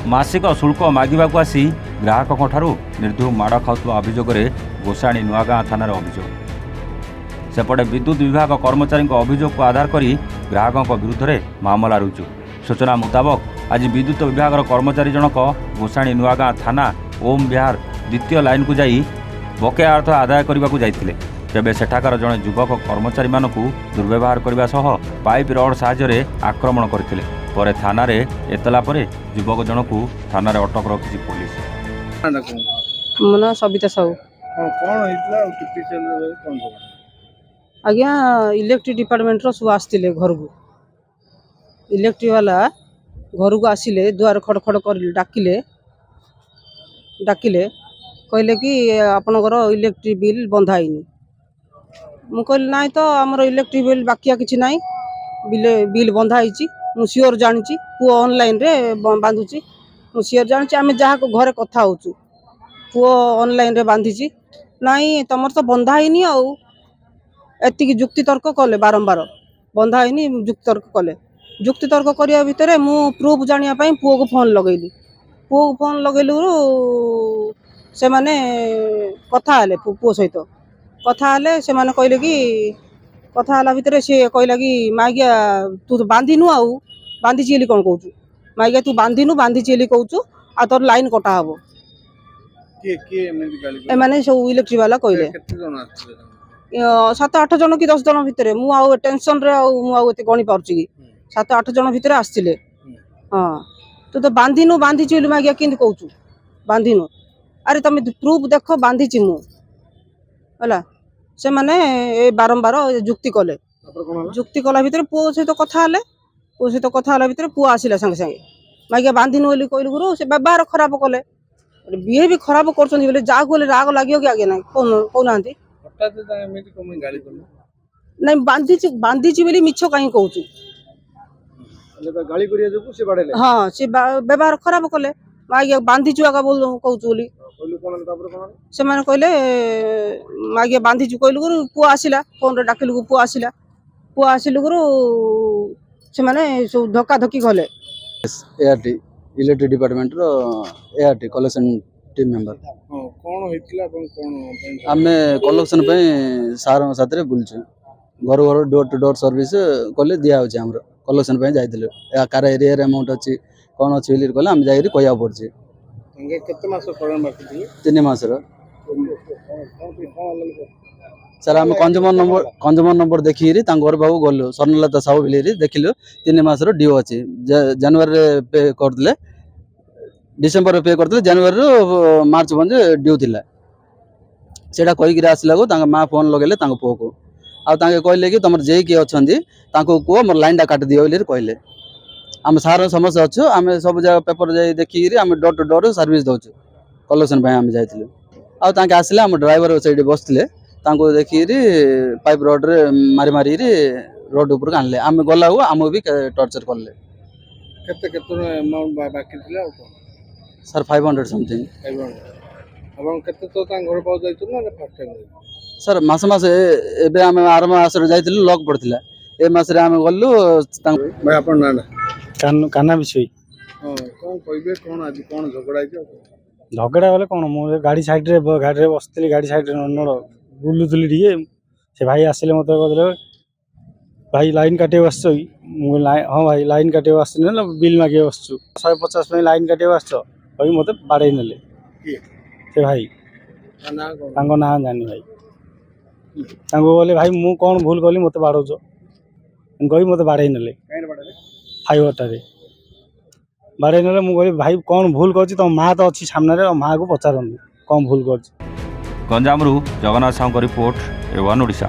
मासिक शुल्क मागिबाकू आसी ग्राहकों ठारू निर्धु माड़ खाउथबा अभियोगरे गोसाणी नुआगाँ थानार अभियोग। सेपटे विद्युत विभाग कर्मचारी अभियोग को आधार करी ग्राहकों विरुद्ध में मामला रुजु। सूचना मुताबक आज विद्युत विभाग कर्मचारी जनक गोसाणी नुआगाँ थाना ओम विहार द्वितीय लाइन को जाई बकेया अर्थ आदाय करने को जाइथिले। तेबे सेठाकार जड़े युवक कर्मचारी मानकु दुर्व्यवहार करने सह पाइप रड साहाय्य आक्रमण करथिले। परे थाना रे एतला परे युवक जनकु थाना रे अटक रखिछि पुलिस। मना सबिता साहू कौन होइतला टिपिकल कौन आज्ञा इलेक्ट्रिक डिपार्टमेंट रो सब आस्तिले घर को इलेक्ट्रिक वाला घर को आसिले द्वार खड़ खड़ कर डाकिले कहले कि आपनकर इलेक्ट्रिक बिल बंधाइनी। मु कहली नाई तो आमर इलेक्ट्रिक बिल बाकिया किछि नाई बिल बंधाइछि मु सियोर जानिछि पुओ ऑनलाइन रे बांधुछि मु सियोर जानिछि आमे जहा को घरे कथा होछु पुओ ऑनलाइन रे बांधिछि नाई तमर तो बंधाइनी आ एतिकी जुक्ति तर्क कले बारंबार बंधाइनी जुक्ति तर्क कले जुक्ति तर्क करिया भितरे मु प्रूफ जानिया पई पुओ को फोन लगैली पुओ को फोन लगैलु से माने कथा आले पुओ सहित कथा आले से माने कहले कि कथा आला भितरे से कहला कि मागिया तू तो बांधिनु आउ बांधी चिली कोन कहूचु मागिया तू बांधिनु बांधी चिली कहूचु आ तोर लाइन कटा हबो के एमनी गाली ए माने सब इलेक्ट्रिक वाला कहले केते जण आछले 7-8 जन कि 10 जन भितरे मु आउ टेंशन रे आउ मु आउ एते गणी पारछि कि 7-8 जन भितरे आस्तिले। हां तू तो बांधिनु बांधी चिली मागिया किंद कहूचु बांधिनु अरे तमे प्रूफ देखो बांधी छि मु हला से माने ए बारंबार जुक्ति कले जुक्ति कला भितर पुओ सहित कथा आले पुओ सहित कथा आला भितर पुओ आसिला संगे संगे मागिया बांधिनु बोली कहलु गुरु से व्यवहार खराब कले बिहे भी खराब करछन बोले जा गोले राग लागियो कि आगे ना कोन नांती हटाते ता एमनी कोमे गाली करले नहीं बांधी छि बोली मिछ काई कहूचु ले गाली करिया जको से बाडेले हां से व्यवहार खराब कले मागिया बांधी छु आगा बोल कहूचु बोली कहलु कोन तापर कोन से माने कहले मागिया बांधी छु कहलु गुरु पुओ आसिला फोन रे डाकिलु पुओ आसिलु गुरु से माने सब धक्का धक्की गले। एआरटी इलेक्ट्रिक डिपार्टमेंट रो एआरटी कलेक्शन टीम मेंबर कौन होइतला कोन आमे कलेक्शन पे सार साथरे बुलछु घर घर डोर टू डोर सर्विस कले दिया होचे हमरो कलेक्शन पे जाइतिले या कार एरिया रे अमाउंट अछि कोन अछि बिल कले हम जाइरि कहया पड़छि अंगे केते मास फरण बाकी दिले 3 मास रो सर हम कंज्यूमर नंबर देखिरि तां घर बाबू गलो स्वर्णलता साहू बिलेरि देखिलो 3 मास रो ड्यू अछि जनवरी रे पे करदिले डिसेंबर रे पे करदिले जनवरी रो मार्च बंजे ड्यू थिला सेटा कहि गिरा आसला को तांगा मां फोन लगेले तांगा पो को आ तांगे कहले कि तमर जेई के अछंदी तांको को मोर लाइन डा काट दियो बोली कहले हम सार समस्या अछु हम सब जगह पेपर जाई देखिरि हम डोर टू डोर सर्विस दोछु कलेक्शन भाई हम जाइथिलु आ तांके आसले हम ड्राइवर साइड बसथिले तांको देखिरि पाइप रोड रे मारी रे रोड ऊपर आनले हम गला हुआ हम भी टॉर्चर करले केते अमाउंट बाकी थिला सर 500 समथिंग 500 अपन केते तो ता घर पाउ जाइछु ना फर्स्ट टाइम सर मास एबे हम आर मास रे जाइथिलु लॉक पड़थिला ए मास रे हम गल्लु भाई अपन ना काना विषय कौन कहबे कौन आज कौन झगड़ा है झगड़ा वाले कौन मो गाड़ी साइड रे बसतली गाड़ी साइड रे नड बुलुतली टिके से भाई आसिले मते कहले भाई लाइन काटे बसछ मु हां भाई लाइन काटे बसछ न बिल मागे बसछु 150 पे लाइन काटे बसछ भाई मते बाडे नले से भाई तांगो ना जानी भाई तांगो बोले भाई मु कौन भूल कली मते बाडोजो गई मते बाडे नले काहे बाडे फाइबर टारे बाडे नले मु गई भाई कौन भूल करछि तो मां तो अछि सामने रे मां को पचारन कौन भूल करछि। गंजामरू जगन्नाथ साहू रिपोर्ट A1 ओडिशा।